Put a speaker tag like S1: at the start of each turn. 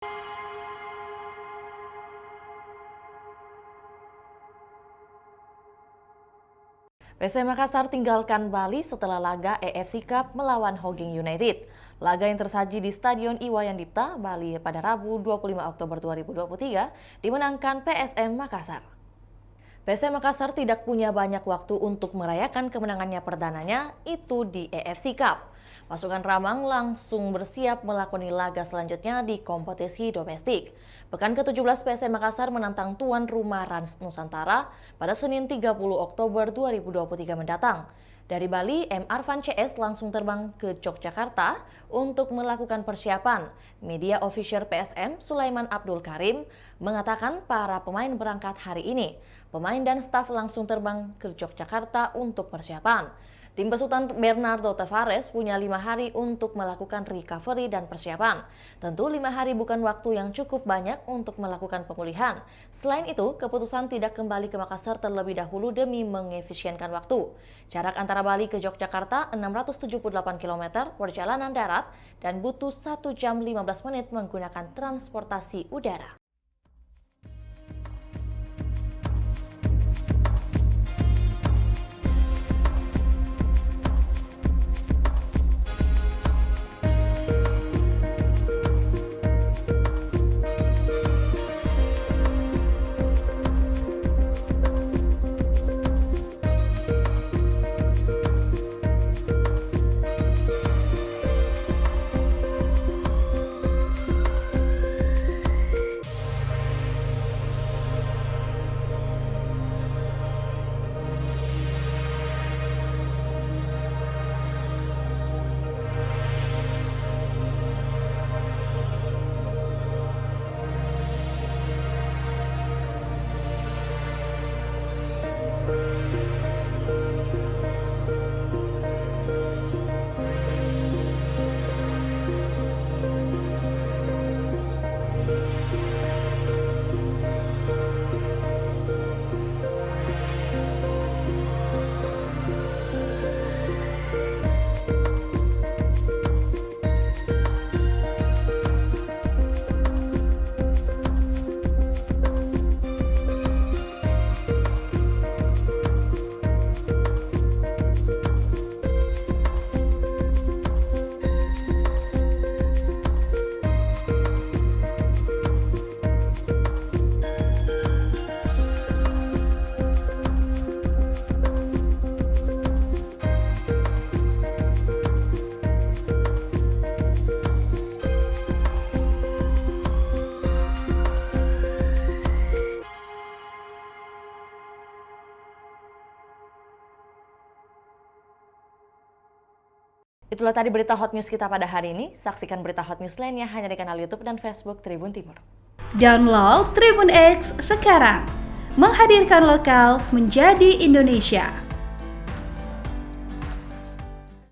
S1: PSM Makassar tinggalkan Bali setelah laga AFC Cup melawan Hogeng United. Laga yang tersaji di Stadion Iwayan Dipta, Bali pada Rabu 25 Oktober 2023 dimenangkan PSM Makassar. PSM Makassar tidak punya banyak waktu untuk merayakan kemenangannya perdananya itu di AFC Cup. Pasukan Ramang langsung bersiap melakoni laga selanjutnya di kompetisi domestik. Pekan ke-17 PSM Makassar menantang tuan rumah Rans Nusantara pada Senin 30 Oktober 2023 mendatang. Dari Bali, M. Arfan CS langsung terbang ke Yogyakarta untuk melakukan persiapan. Media official PSM, Sulaiman Abdul Karim, mengatakan para pemain berangkat hari ini. Pemain dan staf langsung terbang ke Yogyakarta untuk persiapan. Tim besutan Bernardo Tavares punya 5 hari untuk melakukan recovery dan persiapan. Tentu 5 hari bukan waktu yang cukup banyak untuk melakukan pemulihan. Selain itu, keputusan tidak kembali ke Makassar terlebih dahulu demi mengefisienkan waktu. Jarak antara Bali ke Yogyakarta 678 km perjalanan darat dan butuh 1 jam 15 menit menggunakan transportasi udara. Itulah tadi berita hot news kita pada hari ini. Saksikan berita hot news lainnya hanya di kanal YouTube dan Facebook Tribun Timur.
S2: Download Tribun X sekarang, menghadirkan lokal menjadi Indonesia.